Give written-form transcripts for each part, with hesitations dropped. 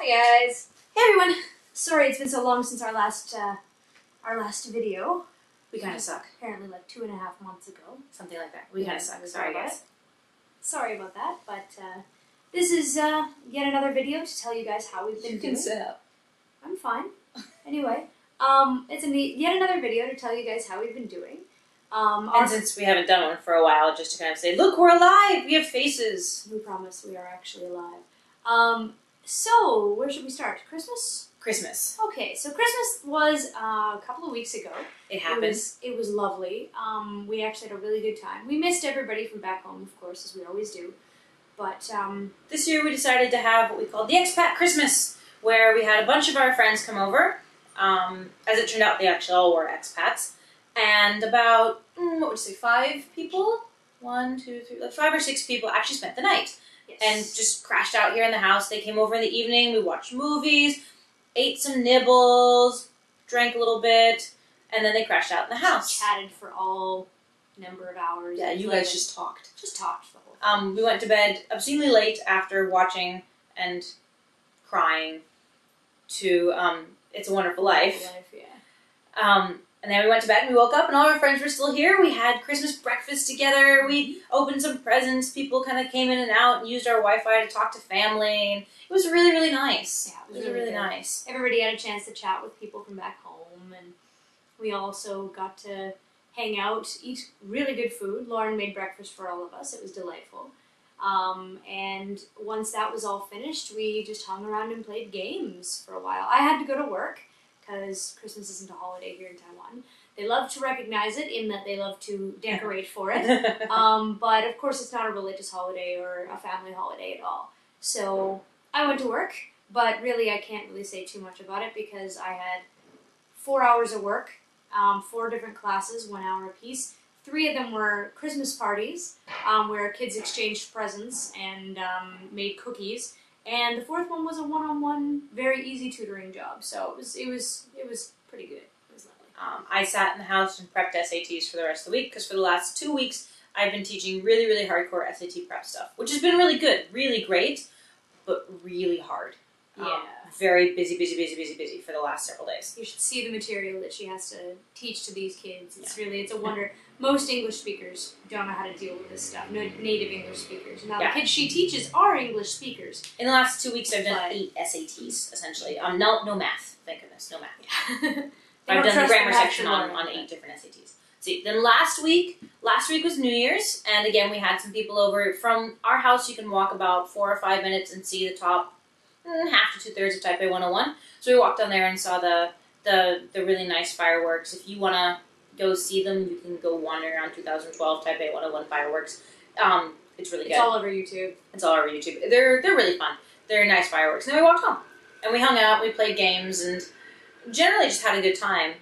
Hi guys. Hey everyone. Sorry it's been so long since our last video. We kind of suck. Apparently like 2.5 months ago. Something like that. We kind of suck. Sorry guys. Sorry about that, but this is yet another video to tell you guys how we've been doing. You can sit up. I'm fine. Anyway, it's yet another video to tell you guys how we've been doing. And since we haven't done one for a while, just to kind of say, look, we're alive! We have faces! We promise we are actually alive. So, where should we start? Christmas? Christmas. Okay, so Christmas was a couple of weeks ago. It happened. It was lovely. We actually had a really good time. We missed everybody from back home, of course, as we always do. But this year we decided to have what we called the Expat Christmas, where we had a bunch of our friends come over. As it turned out, they actually all were expats. And about, what would you say, 5 people? 1, 2, 3, like 5 or 6 people actually spent the night. yes. And just crashed out here in the house. They came over in the evening, we watched movies, ate some nibbles, drank a little bit, and then they crashed out in the house. Chatted for all number of hours. Yeah, you guys just talked. Just talked the whole time. We went to bed obscenely late after watching and crying to It's a Wonderful Life. Yeah. And then we went to bed and we woke up and all our friends were still here. We had Christmas breakfast together. We opened some presents. People kind of came in and out and used our Wi-Fi to talk to family. And it was really, really nice. Yeah, it was really nice. Everybody had a chance to chat with people from back home, and we also got to hang out, eat really good food. Lauren made breakfast for all of us. It was delightful. And once that was all finished, we just hung around and played games for a while. I had to go to work, because Christmas isn't a holiday here in Taiwan. They love to recognize it in that they love to decorate for it. But of course it's not a religious holiday or a family holiday at all. So I went to work, but really I can't really say too much about it because I had 4 hours of work, 4 different classes, 1 hour apiece. 3 of them were Christmas parties, where kids exchanged presents and made cookies. And the 4th one was a one-on-one, very easy tutoring job. So it was pretty good. It was lovely. I sat in the house and prepped SATs for the rest of the week because for the last 2 weeks I've been teaching really, really hardcore SAT prep stuff, which has been really good, really great, but really hard. Yeah. Very busy for the last several days. You should see the material that she has to teach to these kids. It's really, it's a wonder. Most English speakers don't know how to deal with this stuff. No native English speakers. Now the kids she teaches are English speakers. In the last 2 weeks I've done 8 SATs, essentially. No math, thank goodness, no math. Yeah. I've done the grammar section on 8 different SATs. See, then last week was New Year's, and again we had some people over. From our house you can walk about 4 or 5 minutes and see the top half to 2/3 of Taipei 101. So we walked down there and saw the really nice fireworks. If you want to go see them, you can go wander around 2012 Taipei 101 fireworks. It's really good. It's all over YouTube. It's all over YouTube. They're really fun. They're nice fireworks. And then we walked home. And we hung out, we played games, and generally just had a good time.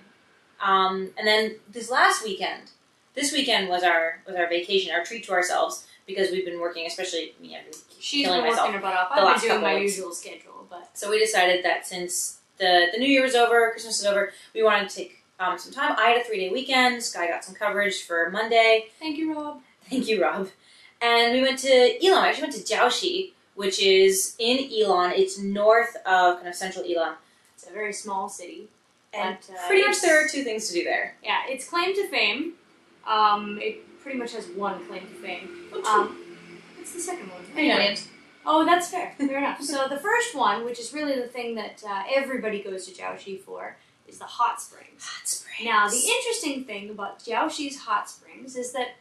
And then this weekend was our vacation, our treat to ourselves, because we've been working, especially me, I've been She's killing been myself working her butt off. the I've last been doing couple my weeks. usual schedule, but So we decided that since the New Year was over, Christmas is over, we wanted to take some time. I had a 3-day weekend. Sky got some coverage for Monday. thank you, Rob. Thank you, Rob. And we went to Ilan. We actually went to Jiaoxi, which is in Ilan. It's north of kind of central Ilan. It's a very small city. And but, pretty much there are 2 things to do there. Yeah, its claim to fame. It pretty much has one claim to fame. What's the second one? Anyway. Oh, that's fair. Fair enough. So the first one, which is really the thing that everybody goes to Jiaoxi for, is the hot springs. Hot springs. Now, the interesting thing about Jiaoxi's hot springs is that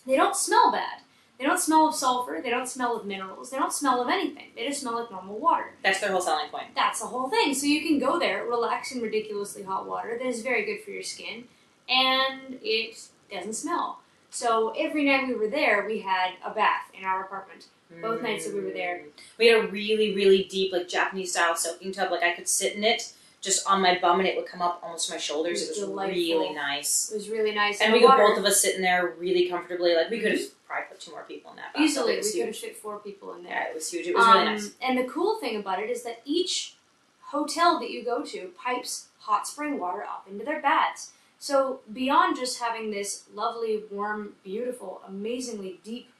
they don't smell bad. They don't smell of sulfur. They don't smell of minerals. They don't smell of anything. They just smell like normal water. That's their whole selling point. That's the whole thing. So you can go there, relax in ridiculously hot water that is very good for your skin, and it doesn't smell. So every night we were there, we had a bath in our apartment. Both nights that we were there. We had a really, really deep, like Japanese-style soaking tub. Like I could sit in it just on my bum and it would come up almost to my shoulders. It was delightful. really nice. It was really nice. And we could both of us sit in there really comfortably. Like we could have probably put 2 more people in that bath. Easily, we could have fit 4 people in there. Yeah, it was huge. It was really nice. And the cool thing about it is that each hotel that you go to pipes hot spring water up into their baths. So beyond just having this lovely, warm, beautiful, amazingly deep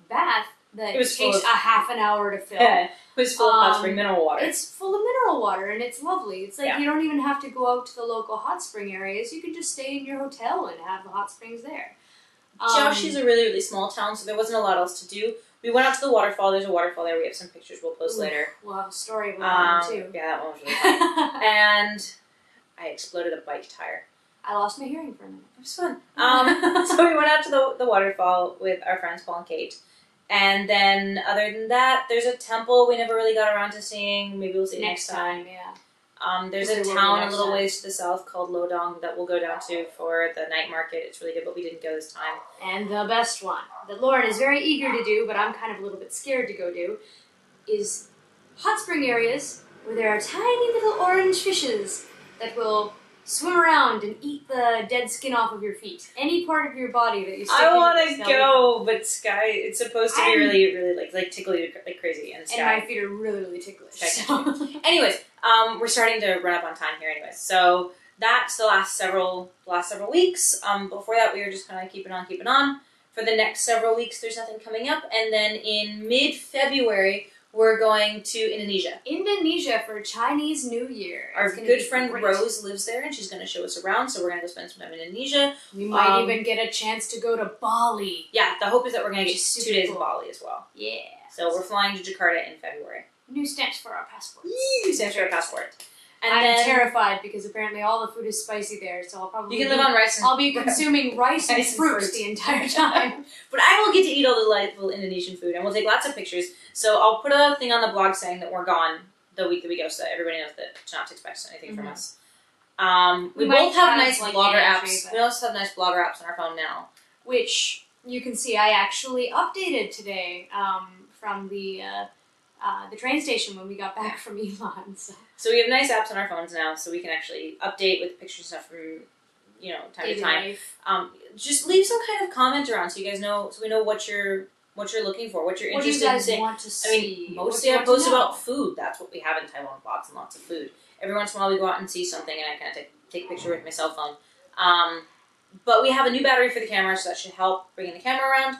bath, that It was full takes of- a half an hour to fill. Yeah, it was full of hot spring Um, mineral water. It's full of mineral water and it's lovely. It's like Yeah. you don't even have to go out to the local hot spring areas. You can just stay in your hotel and have the hot springs there. Jiaoxi's a really, really small town, so there wasn't a lot else to do. We went out to the waterfall. There's a waterfall there. We have some pictures we'll post later. We'll have a story about that one too. Yeah, that one was really fun. And I exploded a bike tire. I lost my hearing for a minute. It was fun. So we went out to the waterfall with our friends Paul and Kate. And then, other than that, there's a temple we never really got around to seeing. Maybe we'll see it next time. Yeah. There's There a will be town a next little time. ways to the south called Lodong that we'll go down to for the night market. It's really good, but we didn't go this time. And the best one that Lauren is very eager to do, but I'm kind of a little bit scared to go do, is hot spring areas where there are tiny little orange fishes that will swim around and eat the dead skin off of your feet. Any part of your body that you stick I want into to the go, but Sky, it's supposed to be I'm- really, really like tickle you like crazy, and And Sky. my feet are really, really ticklish. Okay. So. Anyways, we're starting to run up on time here. Anyways, so that's the last several weeks. Before that, we were just kind of keeping on. For the next several weeks, there's nothing coming up, and then in mid-February, we're going to Indonesia. Indonesia for Chinese New Year. Our It's gonna good be friend great. Rose lives there, and she's going to show us around. So we're going to go spend some time in Indonesia. We might Um, even get a chance to go to Bali. Yeah, the hope is that we're going to get Which is 2 days super of Bali as well. Yeah. So we're flying to Jakarta in February. New stamps for our passports. Stamps for our passport. And I'm then terrified because apparently all the food is spicy there, so I'll probably you can live on rice and I'll be consuming rice and Rice and fruit fruit. the entire time. But I will get to eat all the delightful Indonesian food, and we'll take lots of pictures. So I'll put a thing on the blog saying that we're gone the week that we go, so that everybody knows that not to expect anything from Mhm. us. We We might both have have, nice like, blogger entry, apps. but- We also have nice blogger apps on our phone now. Which you can see I actually updated today from the train station when we got back from Elon. So we have nice apps on our phones now, so we can actually update with pictures and stuff from time to Daily time. life. Just leave some kind of comment around so you guys know, so we know what you're looking for, what you're What do you interested in guys seeing. want to I see? mean, What mostly do you I want to post know? about food. That's what we have in Taiwan, lots and lots of food. Every once in a while we go out and see something and I kind of take a picture with my cell phone. But we have a new battery for the camera, so that should help bringing the camera around.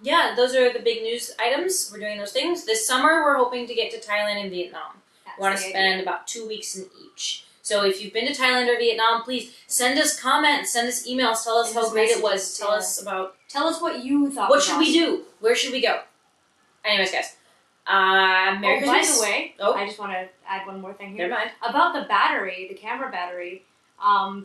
Yeah, those are the big news items. We're doing those things. This summer we're hoping to get to Thailand and Vietnam. That's We want to the spend idea. about 2 weeks in each. So if you've been to Thailand or Vietnam, please send us comments, send us emails, tell us Send how us great it was, messages, tell yeah. us about Tell us what you thought. what was should we awesome. do, where should we go. Anyways, guys, Merry By Christmas. the way, Oh. I just want to add one more thing here. Never mind. About the battery, the camera battery.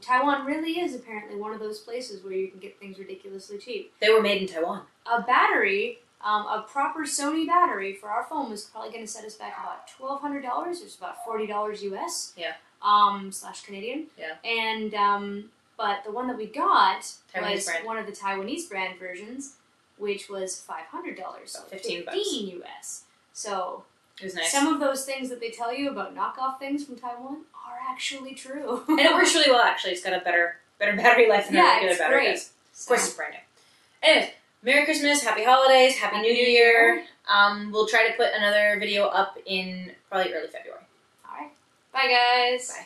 Taiwan really is apparently one of those places where you can get things ridiculously cheap. They were made in Taiwan. A battery, a proper Sony battery for our phone was probably going to set us back about $1,200. It's about $40 US. Yeah. / Canadian. Yeah. And but the one that we got Taiwanese was brand. one of the Taiwanese brand versions, which was $500. So About 15 bucks. 15 US. So It was nice. some of those things that they tell you about knockoff things from Taiwan are actually true. And it works really well, actually. It's got a better battery life than a Yeah, regular it's battery great. does. Of course, it's brand new. Anyways, Merry Christmas, Happy Holidays, Happy New Year. We'll try to put another video up in probably early February. All right. Bye, guys. Bye.